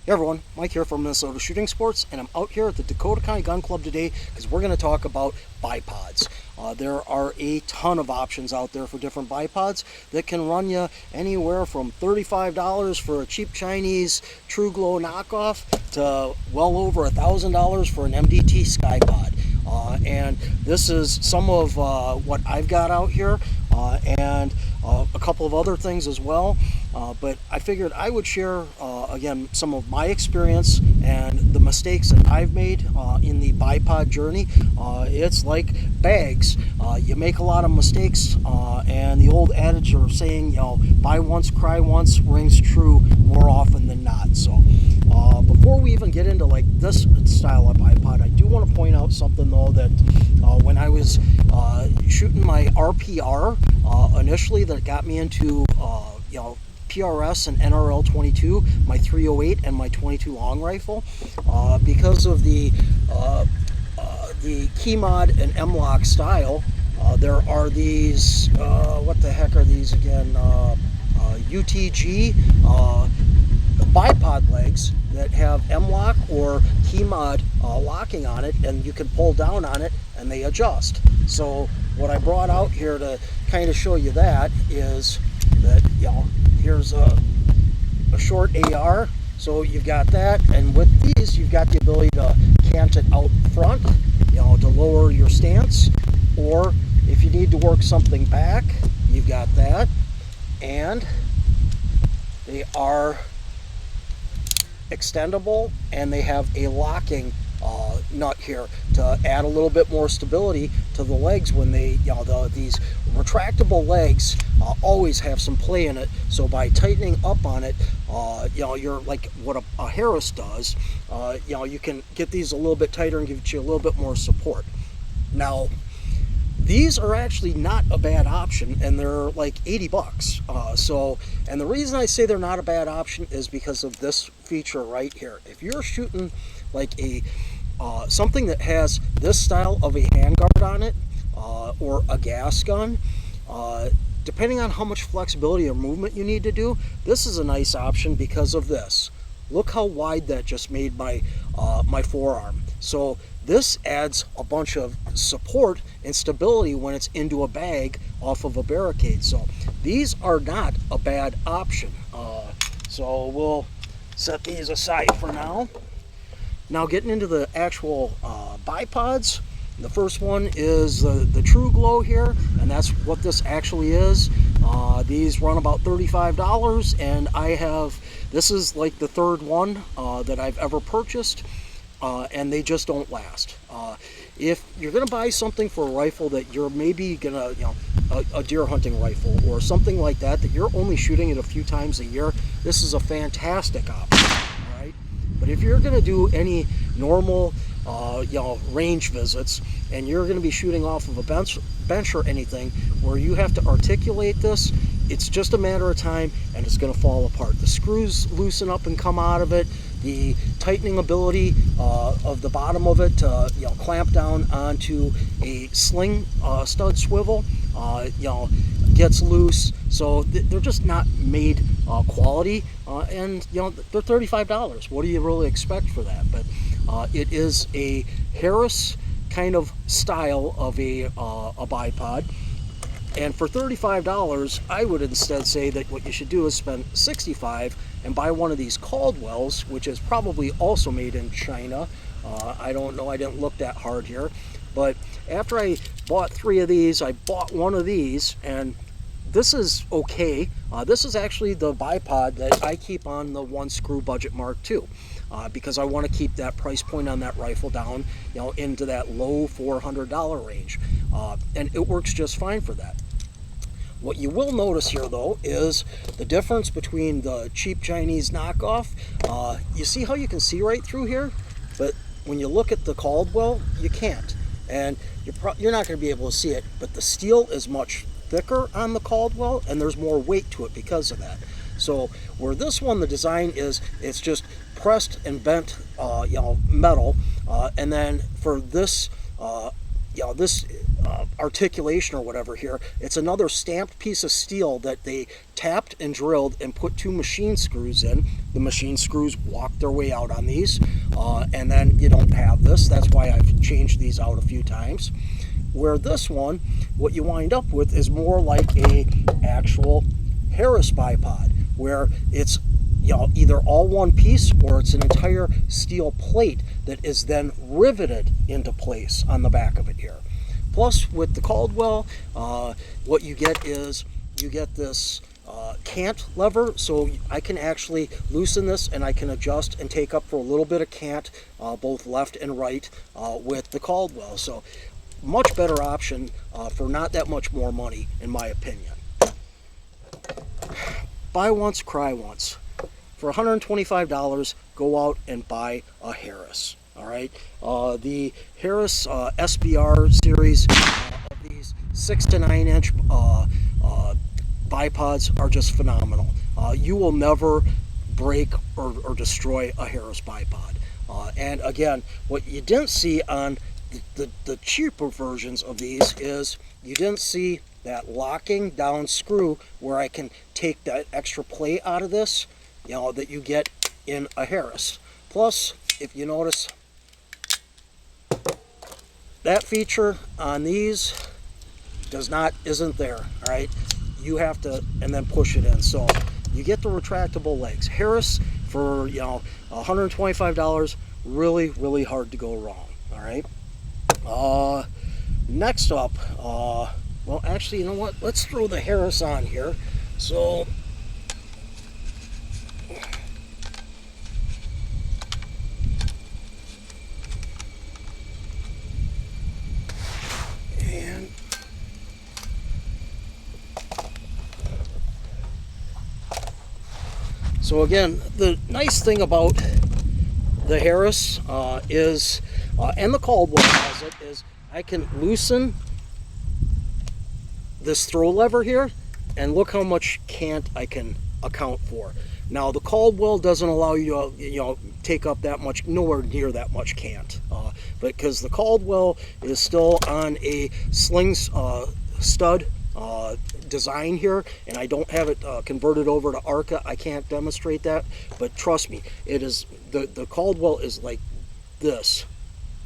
Hey everyone, Mike here from Minnesota Shooting Sports, and I'm out here at the Dakota County Gun Club today because we're going to talk about bipods. There are a ton of options out there for different bipods that can run you anywhere from $35 for a cheap Chinese True Glow knockoff to well over $1,000 for an MDT Skypod. And this is some of what I've got out here, and a couple of other things as well. But I figured I would share, again, some of my experience and the mistakes that I've made in the bipod journey. It's like bags. You make a lot of mistakes, and the old adage of saying, you know, buy once, cry once rings true more often than not. So before we even get into like this style of bipod, I do want to point out something though, that when I was shooting my RPR initially, that got me into you know, PRS and NRL 22, my 308 and my 22 long rifle, because of the key mod and M-lock style. There are these what the heck are these again, UTG bipod legs that have M-lock or key mod locking on it, and you can pull down on it and they adjust. So what I brought out here to kind of show you that is that, you know, here's a short AR, so you've got that, and with these you've got the ability to cant it out front, you know, to lower your stance, or if you need to work something back, you've got that. And they are extendable, and they have a locking nut here to add a little bit more stability to the legs when they, you know, these retractable legs always have some play in it. So by tightening up on it, you know, you're like what a Harris does, you know, you can get these a little bit tighter and give you a little bit more support. Now, these are actually not a bad option, and they're like 80 bucks. So, and the reason I say they're not a bad option is because of this feature right here. If you're shooting like a something that has this style of a handguard on it, or a gas gun, depending on how much flexibility or movement you need to do, this is a nice option because of this. Look how wide that just made my my forearm. So this adds a bunch of support and stability when it's into a bag off of a barricade. So these are not a bad option. So we'll set these aside for now. Now getting into the actual bipods, the first one is the True Glow here, and that's what this actually is. These run about $35, and I have, this is like the third one that I've ever purchased, and they just don't last. If you're gonna buy something for a rifle that you're maybe gonna, you know, a deer hunting rifle or something like that, that you're only shooting it a few times a year, this is a fantastic option, all right? But if you're gonna do any normal you know, range visits, and you're going to be shooting off of a bench or anything where you have to articulate this, it's just a matter of time and it's going to fall apart. The screws loosen up and come out of it. The tightening ability of the bottom of it to, you know, clamp down onto a sling stud swivel, you know, gets loose. So they're just not made quality, and you know, they're $35. What do you really expect for that? But it is a Harris kind of style of a bipod, and for $35, I would instead say that what you should do is spend $65 and buy one of these Caldwells, which is probably also made in China. I don't know, I didn't look that hard here, but after I bought 3 of these, I bought one of these, and this is okay. This is actually the bipod that I keep on the 1 screw budget Mark II, because I want to keep that price point on that rifle down, you know, into that low $400 range, and it works just fine for that. What you will notice here though is the difference between the cheap Chinese knockoff. You see how you can see right through here, but when you look at the Caldwell, you can't, and you're not going to be able to see it, but the steel is much thicker on the Caldwell, and there's more weight to it because of that. So where this one, the design is, it's just pressed and bent, you know, metal, and then for this, you know, this articulation or whatever here. It's another stamped piece of steel that they tapped and drilled and put 2 machine screws in. The machine screws walk their way out on these, and then you don't have this. That's why I've changed these out a few times. Where this one, what you wind up with is more like a actual Harris bipod, where it's, you know, either all one piece or it's an entire steel plate that is then riveted into place on the back of it here. Plus, with the Caldwell, what you get is you get this cant lever, so I can actually loosen this and I can adjust and take up for a little bit of cant, both left and right, with the Caldwell. So much better option for not that much more money, in my opinion. Buy once, cry once. For $125, go out and buy a Harris. All right, the Harris SBR series of these 6 to 9 inch bipods are just phenomenal. You will never break or destroy a Harris bipod. And again, what you didn't see on the cheaper versions of these is you didn't see that locking down screw where I can take that extra plate out of this, you know, that you get in a Harris. Plus, if you notice, that feature on these isn't there. All right, you have to and then push it in. So you get the retractable legs. Harris for, you know, $125, really hard to go wrong. All right. Next up, well, actually, you know what? Let's throw the Harris on here. So, and so again, the nice thing about the Harris is, and the Caldwell has it, is I can loosen this throw lever here, and look how much cant I can account for. Now the Caldwell doesn't allow you to, you know, take up that much, nowhere near that much cant, but because the Caldwell is still on a sling stud design here, and I don't have it converted over to Arca, I can't demonstrate that, but trust me, it is the Caldwell is like this,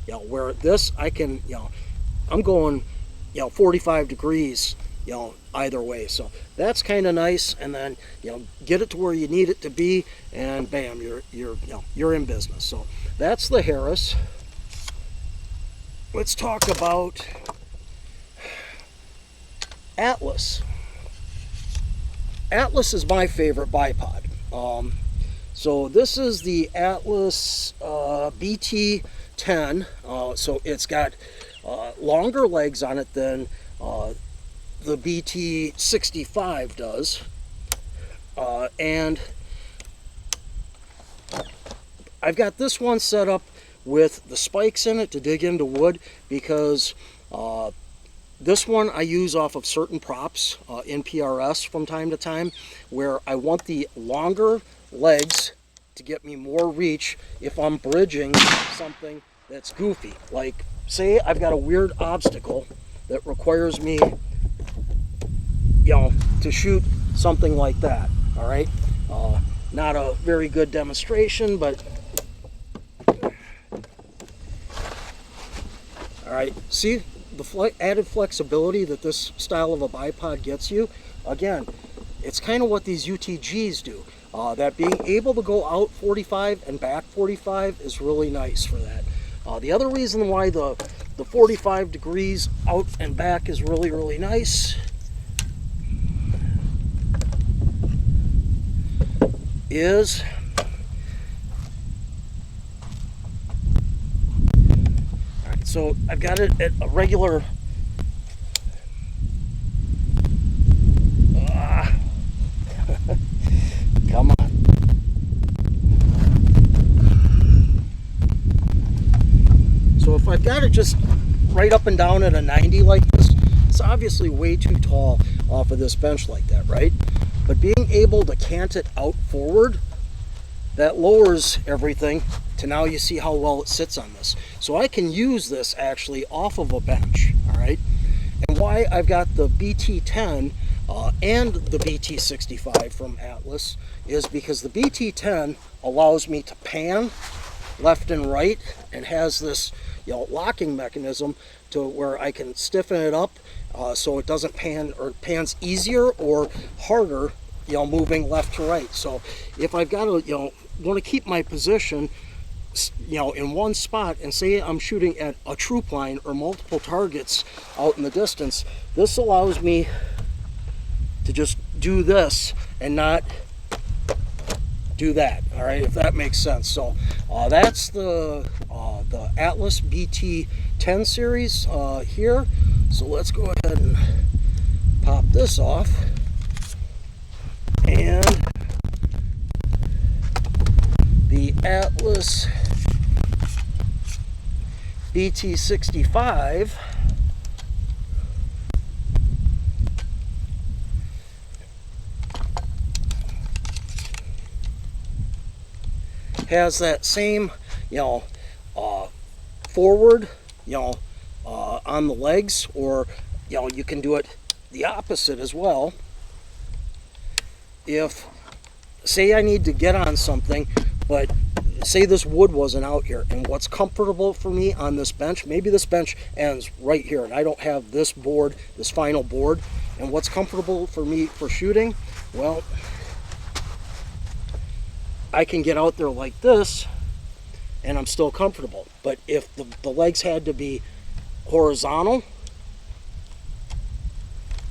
you know, where this I can, you know, I'm going, you know, 45 degrees, you know, either way. So that's kind of nice. And then, you know, get it to where you need it to be, and bam, you're in business. So that's the Harris. Let's talk about Atlas. Atlas is my favorite bipod. So this is the Atlas BT10. So it's got longer legs on it than the BT65 does, and I've got this one set up with the spikes in it to dig into wood, because this one I use off of certain props in PRS from time to time, where I want the longer legs to get me more reach if I'm bridging something that's goofy. Like, say I've got a weird obstacle that requires me, you know, to shoot something like that. All right, not a very good demonstration, but all right, see the added flexibility that this style of a bipod gets you. Again, it's kind of what these UTGs do. That being able to go out 45 and back 45 is really nice for that. The other reason why the 45 degrees out and back is really nice is alright, so I've got it at a regular come on. So if I've got it just right up and down at a 90 like this, it's obviously way too tall off of this bench like that, right? But being able to cant it out forward, that lowers everything to now you see how well it sits on this. So I can use this actually off of a bench, all right? And why I've got the BT10 and the BT65 from Atlas is because the BT10 allows me to pan left and right and has this, you know, locking mechanism to where I can stiffen it up so it doesn't pan, or pans easier or harder, you know, moving left to right. So if I've got to, you know, want to keep my position, you know, in one spot, and say I'm shooting at a troop line or multiple targets out in the distance, this allows me to just do this and not do that. All right, if that makes sense. So that's the Atlas BT10 series here. So let's go ahead and pop this off, and the Atlas BT65 has that same, you know, forward, you know, on the legs, or, you know, you can do it the opposite as well. If, say I need to get on something, but say this wood wasn't out here, and what's comfortable for me on this bench, maybe this bench ends right here and I don't have this board, this final board, and what's comfortable for me for shooting, well, I can get out there like this and I'm still comfortable. But if the legs had to be horizontal,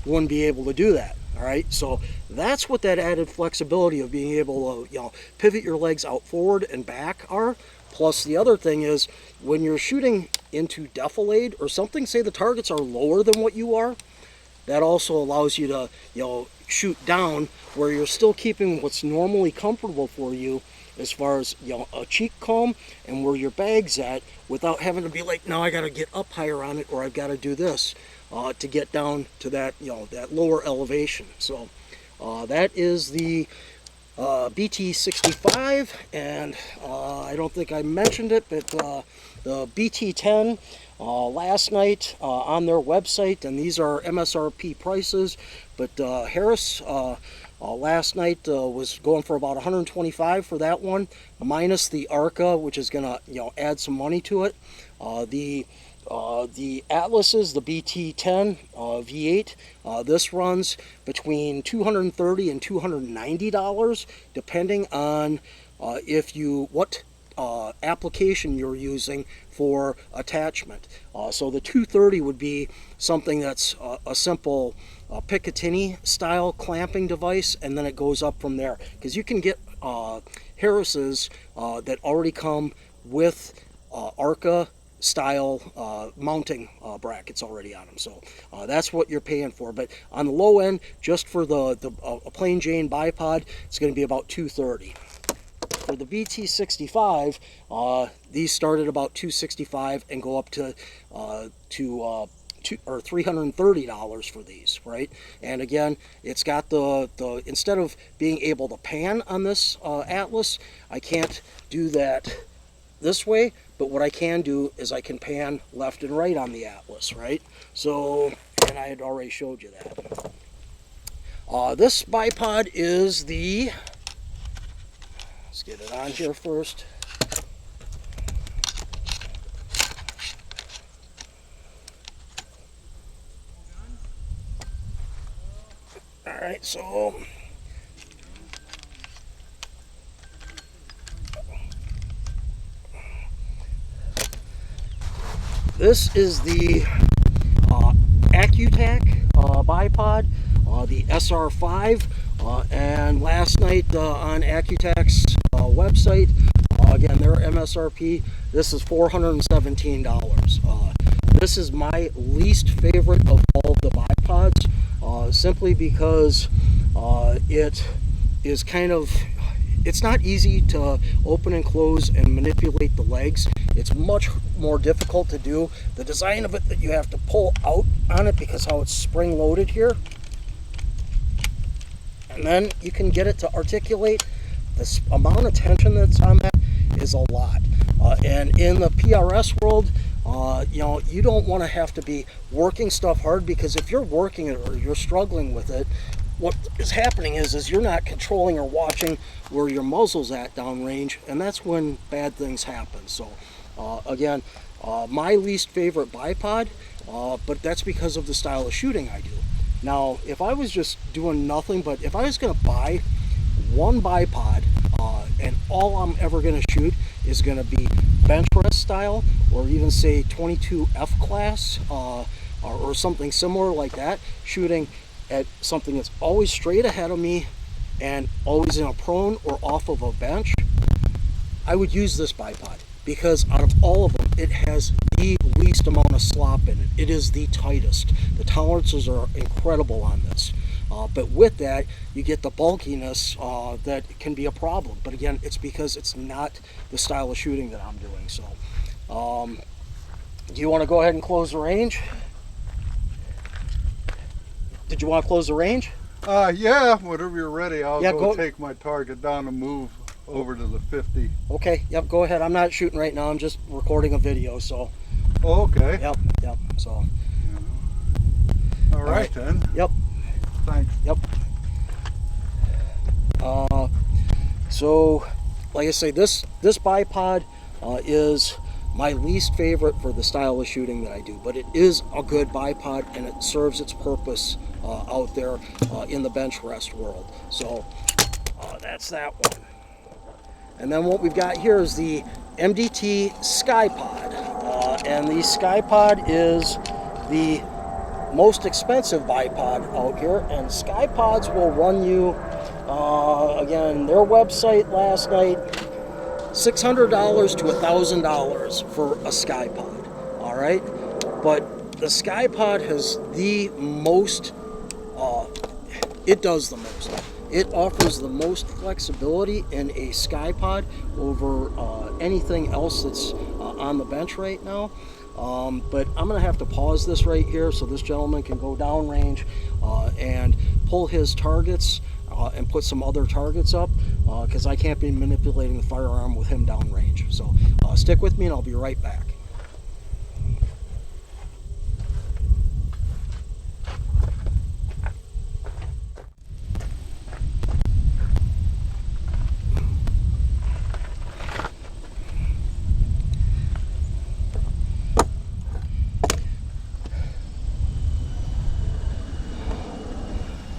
wouldn't be able to do that. All right, so that's what that added flexibility of being able to, you know, pivot your legs out forward and back are. Plus the other thing is, when you're shooting into defilade or something, say the targets are lower than what you are, that also allows you to, you know, shoot down where you're still keeping what's normally comfortable for you as far as, you know, a cheek comb and where your bag's at, without having to be like, now I got to get up higher on it, or I've got to do this to get down to that, you know, that lower elevation. So that is the BT65, and I don't think I mentioned it, but the BT10 last night on their website, and these are MSRP prices, but Harris last night was going for about $125 for that one, minus the ARCA, which is gonna, you know, add some money to it. The Atlases, the BT10 V8, this runs between $230 and $290, depending on what application you're using for attachment. So the 230 would be something that's a simple Picatinny style clamping device, and then it goes up from there, because you can get Harris's that already come with ARCA style mounting brackets already on them. So that's what you're paying for. But on the low end, just for a plain Jane bipod, it's going to be about $230. For the BT65, these start at about $265 and go up to $330 for these, right? And again, it's got the instead of being able to pan on this Atlas, I can't do that this way, but what I can do is I can pan left and right on the Atlas, right? So, and I had already showed you that. This bipod is the, let's get it on here first. All right, so this is the Accu-Tac bipod, the SR5, and last night on Accu-Tac's website, again, their MSRP, this is $417. This is my least favorite of all of the bipods, simply because it is kind of, it's not easy to open and close and manipulate the legs. It's much more difficult to do. The design of it, that you have to pull out on it because how it's spring loaded here. And then you can get it to articulate. This amount of tension that's on that is a lot. And in the PRS world, You know, you don't want to have to be working stuff hard, because if you're working it or you're struggling with it, what is happening is you're not controlling or watching where your muzzle's at downrange, and that's when bad things happen. So again, my least favorite bipod, but that's because of the style of shooting I do. Now, if I was just doing nothing, but if I was going to buy one bipod, and all I'm ever going to shoot is going to be bench rest style, or even say 22 F class, or something similar like that, shooting at something that's always straight ahead of me and always in a prone or off of a bench, I would use this bipod, because out of all of them, it has the least amount of slop in it. It is the tightest. The tolerances are incredible on this. But with that, you get the bulkiness that can be a problem. But again, it's because it's not the style of shooting that I'm doing. So, do you want to go ahead and close the range? Did you want to close the range? Yeah, whenever you're ready, I'll go take my target down and move over to the 50. Okay, yep, go ahead. I'm not shooting right now. I'm just recording a video, so. Oh, okay. Yep, so. All right then. Yep. Thanks. Yep. So, like I say, this bipod is my least favorite for the style of shooting that I do, but it is a good bipod, and it serves its purpose out there in the bench rest world. So that's that one. And then what we've got here is the MDT Skypod, and the Skypod is the most expensive bipod out here, and Skypods will run you, again, their website last night, $600 to $1,000 for a Skypod. All right, but the Skypod has the most. It does the most. It offers the most flexibility in a Skypod over anything else that's on the bench right now. But I'm going to have to pause this right here so this gentleman can go downrange and pull his targets and put some other targets up, because I can't be manipulating the firearm with him downrange. So stick with me and I'll be right back.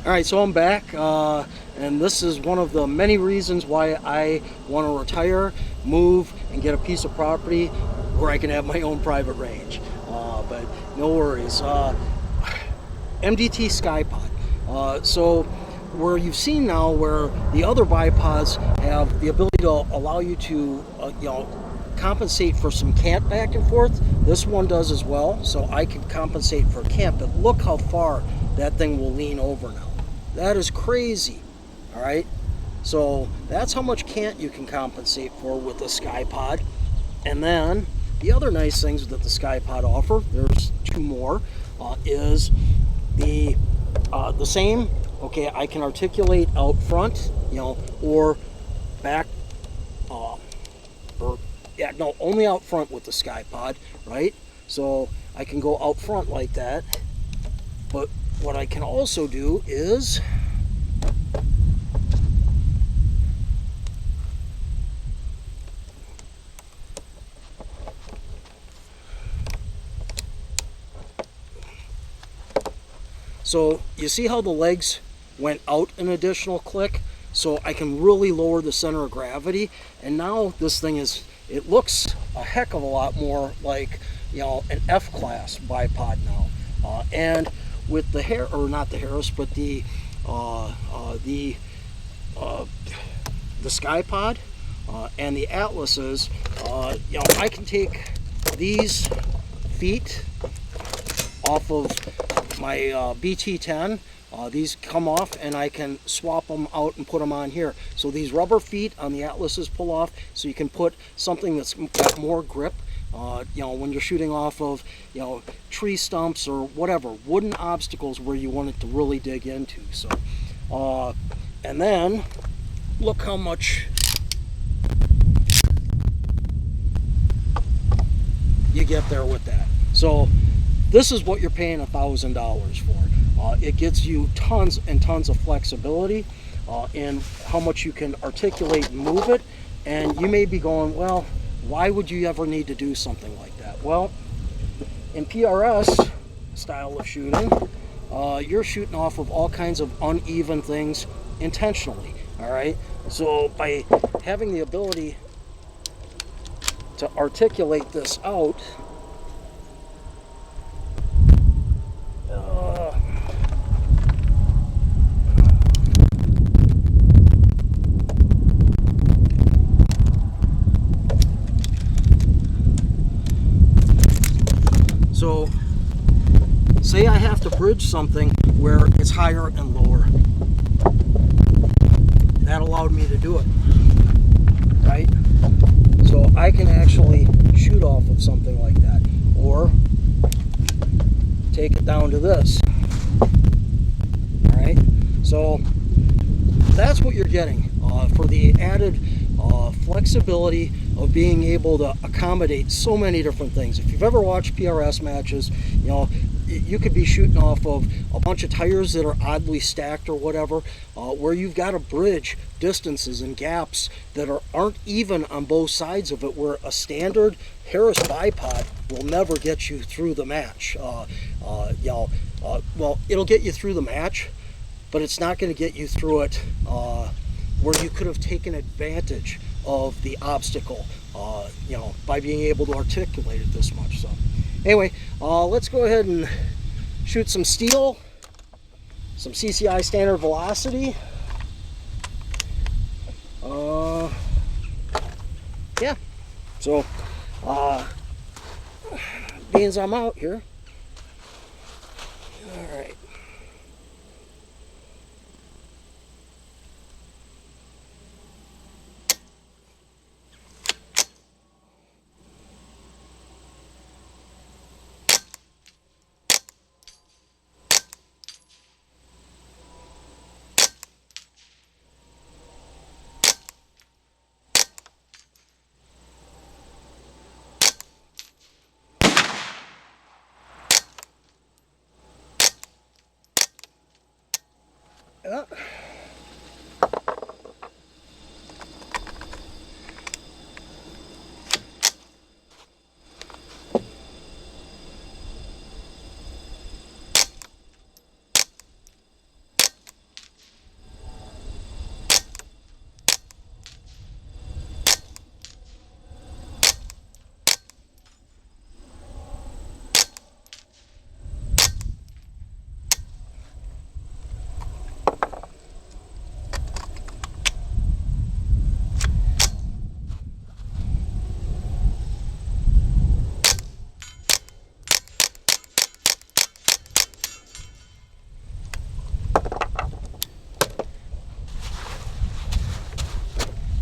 All right, so I'm back, and this is one of the many reasons why I want to retire, move, and get a piece of property where I can have my own private range. But no worries. MDT Skypod. So where you've seen now where the other bipods have the ability to allow you to, compensate for some cant back and forth, this one does as well. So I can compensate for cant, but look how far that thing will lean over now. That is crazy. All right, so that's how much cant you can compensate for with the Skypod. And then the other nice things that the Skypod offer, there's two more, is the same. Okay, I can articulate out front, or back, only out front with the Skypod, right? So I can go out front like that. But what I can also do is so you see how the legs went out an additional click, so I can really lower the center of gravity, and now this thing it looks a heck of a lot more like an F class bipod now, and with the not the Harris, but the Skypod and the Atlases, I can take these feet off of my BT10. These come off and I can swap them out and put them on here. So these rubber feet on the Atlases pull off, so you can put something that's got more grip. When you're shooting off of, tree stumps or whatever, wooden obstacles where you want it to really dig into. So, and then look how much you get there with that. So this is what you're paying $1,000 for. It gives you tons and tons of flexibility in how much you can articulate and move it. And you may be going, well, why would you ever need to do something like that? Well, in PRS style of shooting, you're shooting off of all kinds of uneven things intentionally. All right, so by having the ability to articulate this out, so say I have to bridge something where it's higher and lower. That allowed me to do it, right? So I can actually shoot off of something like that, or take it down to this. All right, so that's what you're getting for the added flexibility of being able to accommodate so many different things. If you've ever watched PRS matches, you know, you could be shooting off of a bunch of tires that are oddly stacked or whatever, where you've got to bridge distances and gaps that aren't even on both sides of it, where a standard Harris bipod will never get you through the match. Well, it'll get you through the match, but it's not going to get you through it where you could have taken advantage of the obstacle, by being able to articulate it this much. So anyway, let's go ahead and shoot some steel, some CCI standard velocity. Yeah, so being as I'm out here, all right. Yeah.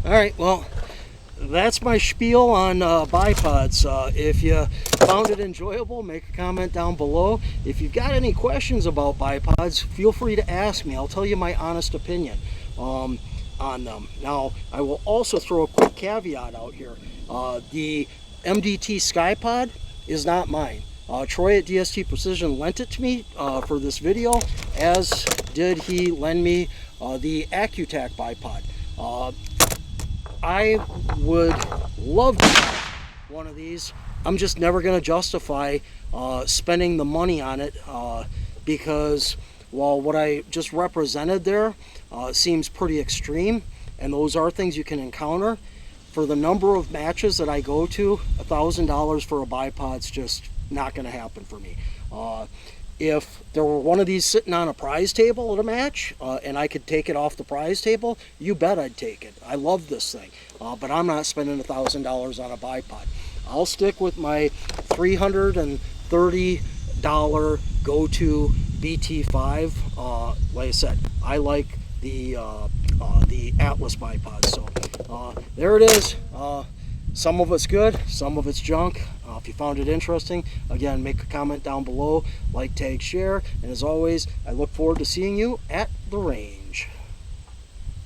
All right, well, that's my spiel on bipods. If you found it enjoyable, make a comment down below. If you've got any questions about bipods, feel free to ask me. I'll tell you my honest opinion on them. Now, I will also throw a quick caveat out here. The MDT Skypod is not mine. Troy at DST Precision lent it to me for this video, as did he lend me the Accu-Tac bipod. I would love to have one of these. I'm just never going to justify spending the money on it because while what I just represented there seems pretty extreme, and those are things you can encounter, for the number of matches that I go to, $1,000 for a bipod's just not going to happen for me. If there were one of these sitting on a prize table at a match and I could take it off the prize table, you bet I'd take it. I love this thing, but I'm not spending $1,000 on a bipod. I'll stick with my $330 go-to BT5. Like I said, I like the Atlas bipod. So there it is. Some of it's good, some of it's junk. If you found it interesting, again, make a comment down below, like, tag, share, and as always, I look forward to seeing you at the range.